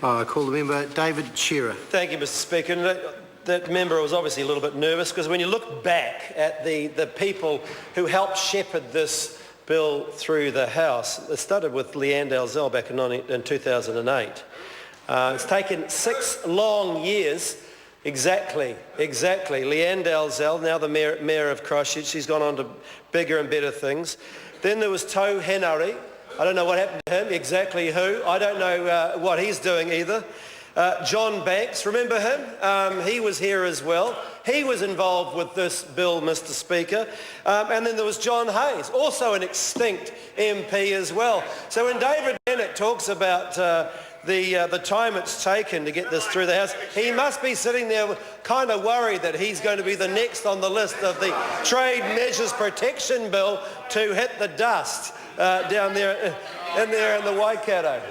I call the member David Shearer. Thank you, Mr Speaker. And that member was obviously a little bit nervous because when you look back at the people who helped shepherd this bill through the House, it started with Leanne Dalzell back in 2008. It's taken 6 long years. Exactly. Leanne Dalzell, now the Mayor of Christchurch, she's gone on to bigger and better things. Then there was Tau Henare. I don't know what happened to him, exactly who. I don't know what he's doing either. John Banks, remember him? He was here as well. He was involved with this bill, Mr Speaker. And then there was John Hayes, also an extinct MP as well. So when David Bennett talks about the time it's taken to get this through the House, he must be sitting there kind of worried that he's going to be the next on the list of the Trade Measures Protection Bill to hit the dust down there in the Waikato.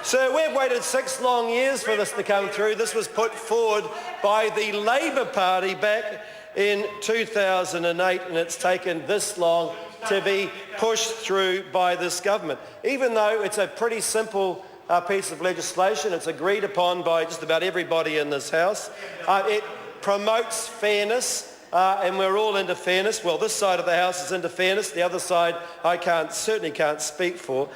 So we've waited 6 long years for this to come through. This was put forward by the Labour Party back in 2008, and it's taken this long to be pushed through by this government. Even though it's a pretty simple piece of legislation, it's agreed upon by just about everybody in this House. It promotes fairness. And we're all into fairness. Well, this side of the House is into fairness. The other side, I certainly can't speak for.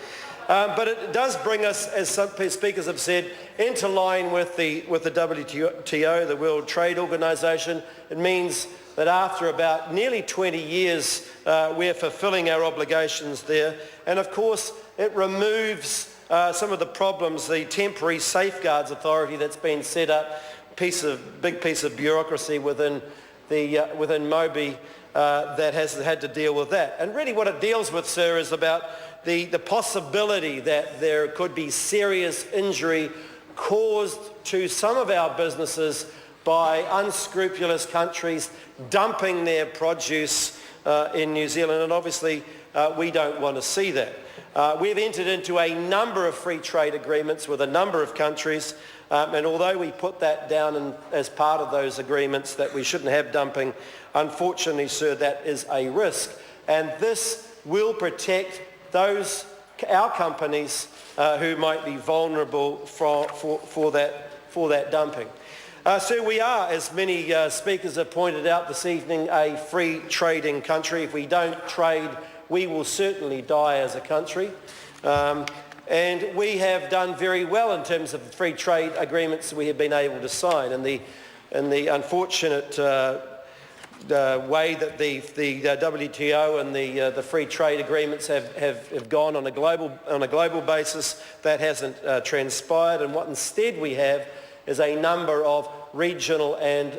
But it does bring us, as some speakers have said, into line with the WTO, the World Trade Organization. It means that after about nearly 20 years, we're fulfilling our obligations there. And of course, it removes some of the problems, the temporary safeguards authority that's been set up, big piece of bureaucracy within Mobi that has had to deal with that. And really what it deals with, sir, is about the possibility that there could be serious injury caused to some of our businesses by unscrupulous countries dumping their produce in New Zealand. And obviously we don't want to see that. We've entered into a number of free trade agreements with a number of countries. And although we put that down as part of those agreements that we shouldn't have dumping, unfortunately, sir, that is a risk. And this will protect our companies who might be vulnerable for that dumping. So we are, as many speakers have pointed out this evening, a free trading country. If we don't trade, we will certainly die as a country. And we have done very well in terms of the free trade agreements that we have been able to sign. And the unfortunate way that the WTO and the free trade agreements have gone on a global basis, that hasn't transpired. And what instead we have is a number of regional and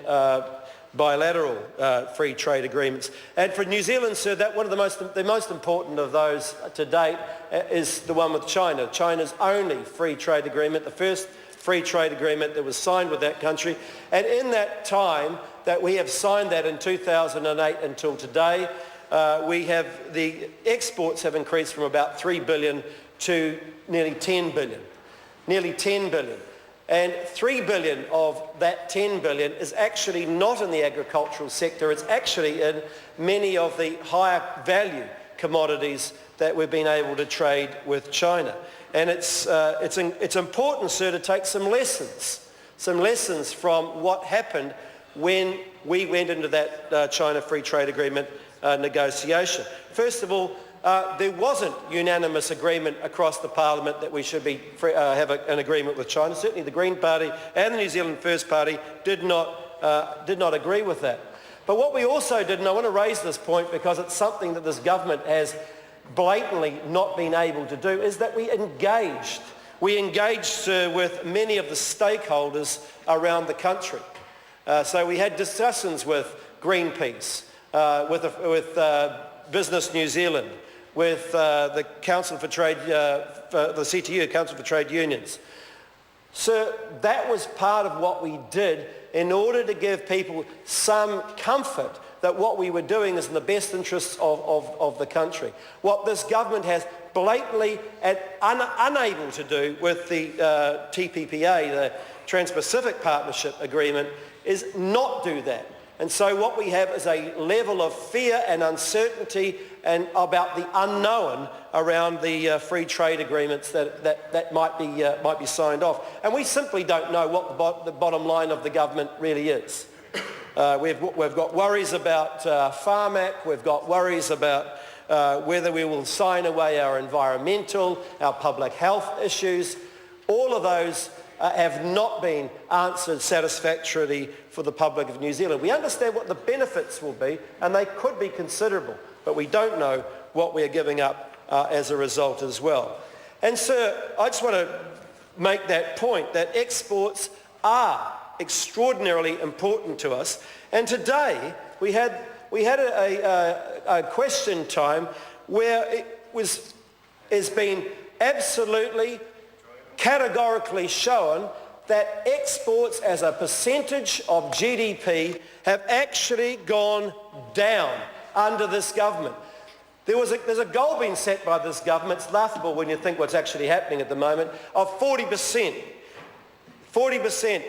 bilateral free trade agreements. And for New Zealand, sir, that one of the most important of those to date is the one with China. China's only free trade agreement, the first free trade agreement that was signed with that country. And in that time that we have signed that in 2008 until today, the exports have increased from about 3 billion to nearly 10 billion. Nearly 10 billion. And 3 billion of that 10 billion is actually not in the agricultural sector. It's actually in many of the higher value commodities that we've been able to trade with China. And it's important, sir, to take some lessons from what happened when we went into that China Free Trade Agreement negotiation. First of all, there wasn't unanimous agreement across the Parliament that we should have an agreement with China. Certainly the Green Party and the New Zealand First Party did not agree with that. But what we also did, and I want to raise this point because it's something that this government has blatantly not been able to do, is that we engaged with many of the stakeholders around the country. So we had discussions with Greenpeace, with Business New Zealand, with the Council for Trade, the CTU, Council for Trade Unions. So that was part of what we did in order to give people some comfort that what we were doing is in the best interests of the country. What this government has blatantly unable to do with the TPPA, the Trans-Pacific Partnership Agreement, is not do that. And so what we have is a level of fear and uncertainty and about the unknown around the free trade agreements that might be signed off. And we simply don't know what the bottom line of the government really is. We've got worries about Pharmac, we've got worries about whether we will sign away our environmental, our public health issues. All of those have not been answered satisfactorily for the public of New Zealand. We understand what the benefits will be, and they could be considerable, but we don't know what we're giving up as a result as well. And sir, I just want to make that point that exports are extraordinarily important to us. And today we had a question time where it's been absolutely categorically shown that exports as a percentage of GDP have actually gone down under this government. There's a goal being set by this government, it's laughable when you think what's actually happening at the moment, of 40%. 40%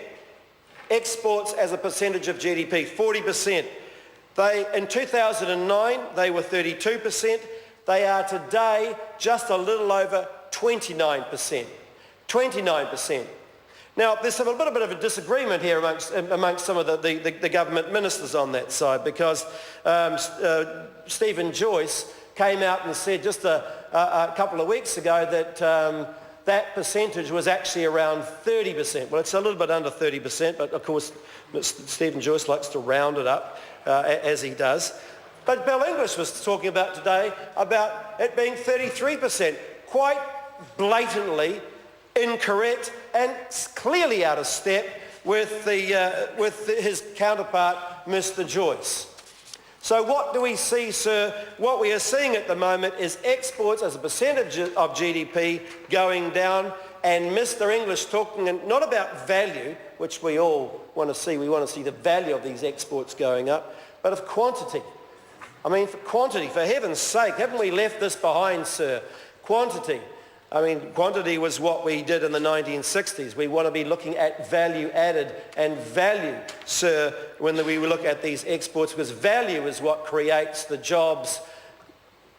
exports as a percentage of GDP, 40%. In 2009, they were 32%. They are today just a little over 29%. 29%. Now, there's a little bit of a disagreement here amongst some of the government ministers on that side, because Stephen Joyce came out and said just a couple of weeks ago that that percentage was actually around 30%. Well, it's a little bit under 30%, but of course Stephen Joyce likes to round it up as he does. But Bill English was talking about today about it being 33%, quite blatantly incorrect and clearly out of step with his counterpart, Mr. Joyce. So what do we see, sir? What we are seeing at the moment is exports as a percentage of GDP going down, and Mr. English talking not about value, which we all want to see. We want to see the value of these exports going up, but of quantity. I mean, for quantity, for heaven's sake, haven't we left this behind, sir? Quantity. I mean, quantity was what we did in the 1960s. We want to be looking at value added and value, sir, when we look at these exports, because value is what creates the jobs,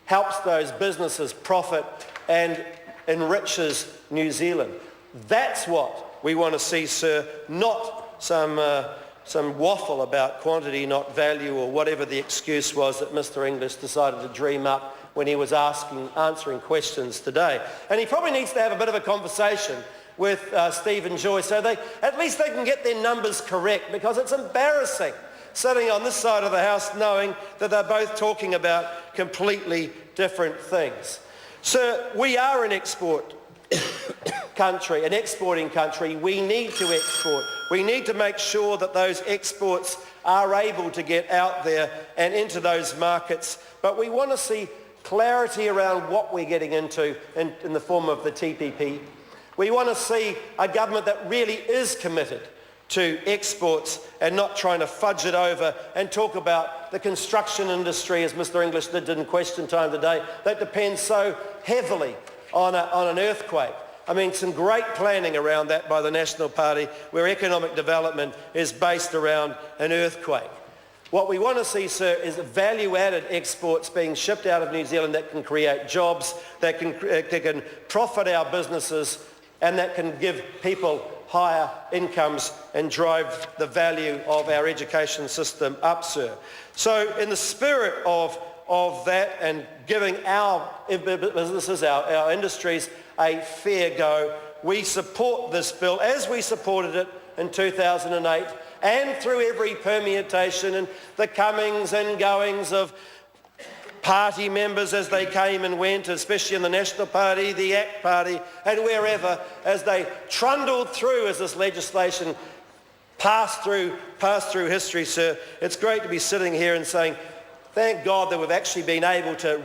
helps those businesses profit and enriches New Zealand. That's what we want to see, sir, not some waffle about quantity, not value, or whatever the excuse was that Mr. English decided to dream up when he was answering questions today. And he probably needs to have a bit of a conversation with Stephen Joyce so at least they can get their numbers correct, because it's embarrassing sitting on this side of the house knowing that they're both talking about completely different things. Sir, we are an export country, an exporting country. We need to export. We need to make sure that those exports are able to get out there and into those markets. But we want to see clarity around what we're getting into in the form of the TPP. We want to see a government that really is committed to exports and not trying to fudge it over and talk about the construction industry, as Mr. English did in question time today, that depends so heavily on an earthquake. I mean, some great planning around that by the National Party, where economic development is based around an earthquake. What we want to see, sir, is value-added exports being shipped out of New Zealand that can create jobs, that can profit our businesses, and that can give people higher incomes and drive the value of our education system up, sir. So in the spirit of that and giving our businesses, our industries, a fair go, we support this bill as we supported it in 2008, and through every permutation and the comings and goings of party members as they came and went, especially in the National Party, the ACT Party, and wherever, as they trundled through as this legislation passed through history, sir. It's great to be sitting here and saying, thank God that we've actually been able to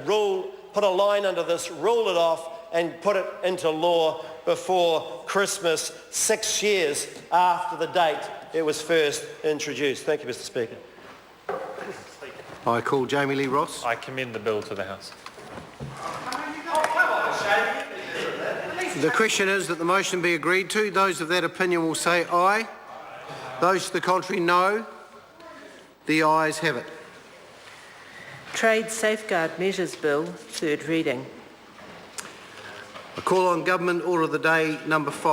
put a line under this, rule it off, and put it into law before Christmas, 6 years after the date it was first introduced. Thank you, Mr. Speaker. I call Jamie Lee Ross. I commend the bill to the House. The question is that the motion be agreed to. Those of that opinion will say aye. Those to the contrary, no. The ayes have it. Trade Safeguard Measures Bill, third reading. I call on Government Order of the Day number 5.